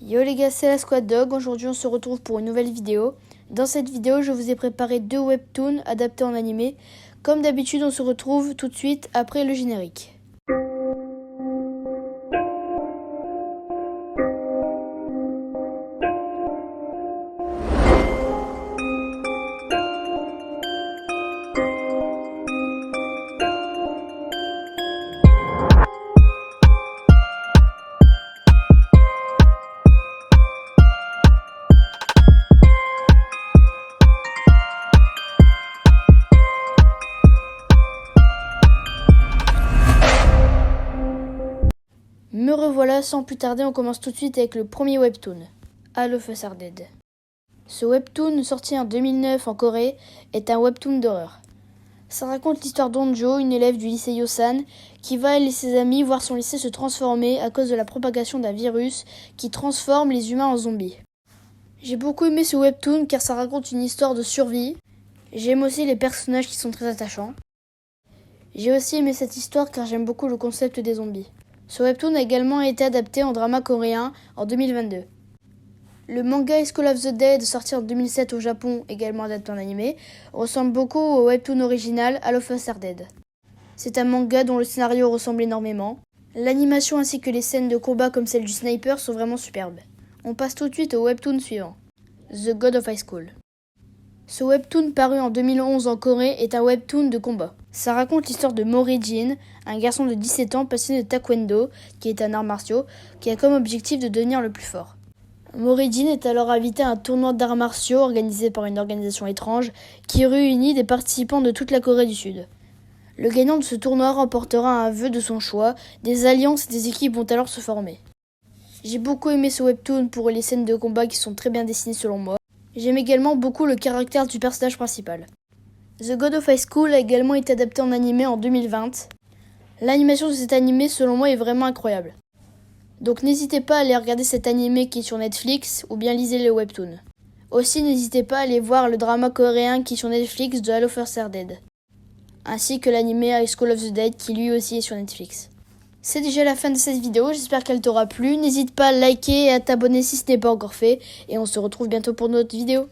Yo les gars, c'est la Squad Dog. Aujourd'hui on se retrouve pour une nouvelle vidéo. Dans cette vidéo je vous ai préparé 2 webtoons adaptés en animé. Comme d'habitude on se retrouve tout de suite après le générique. Me revoilà, sans plus tarder, on commence tout de suite avec le premier webtoon, All of Us Are Dead. Ce webtoon, sorti en 2009 en Corée, est un webtoon d'horreur. Ça raconte l'histoire d'Onjo, une élève du lycée Yosan, qui va, elle et ses amis, voir son lycée se transformer à cause de la propagation d'un virus qui transforme les humains en zombies. J'ai beaucoup aimé ce webtoon car ça raconte une histoire de survie. J'aime aussi les personnages qui sont très attachants. J'ai aussi aimé cette histoire car j'aime beaucoup le concept des zombies. Ce webtoon a également été adapté en drama coréen en 2022. Le manga School of the Dead, sorti en 2007 au Japon, également adapté en animé, ressemble beaucoup au webtoon original All of Us Are Dead. C'est un manga dont le scénario ressemble énormément. L'animation ainsi que les scènes de combat comme celle du sniper sont vraiment superbes. On passe tout de suite au webtoon suivant, The God of High School. Ce webtoon paru en 2011 en Corée est un webtoon de combat. Ça raconte l'histoire de Mori-jin, un garçon de 17 ans passionné de taekwondo, qui est un art martiaux, qui a comme objectif de devenir le plus fort. Mori-jin est alors invité à un tournoi d'arts martiaux organisé par une organisation étrange qui réunit des participants de toute la Corée du Sud. Le gagnant de ce tournoi remportera un vœu de son choix, des alliances et des équipes vont alors se former. J'ai beaucoup aimé ce webtoon pour les scènes de combat qui sont très bien dessinées selon moi. J'aime également beaucoup le caractère du personnage principal. The God of High School a également été adapté en animé en 2020. L'animation de cet animé selon moi est vraiment incroyable. Donc n'hésitez pas à aller regarder cet animé qui est sur Netflix ou bien lisez le webtoon. Aussi n'hésitez pas à aller voir le drama coréen qui est sur Netflix de All of Us Are Dead. Ainsi que l'animé High School of the Dead qui lui aussi est sur Netflix. C'est déjà la fin de cette vidéo, j'espère qu'elle t'aura plu. N'hésite pas à liker et à t'abonner si ce n'est pas encore fait. Et on se retrouve bientôt pour une autre vidéo.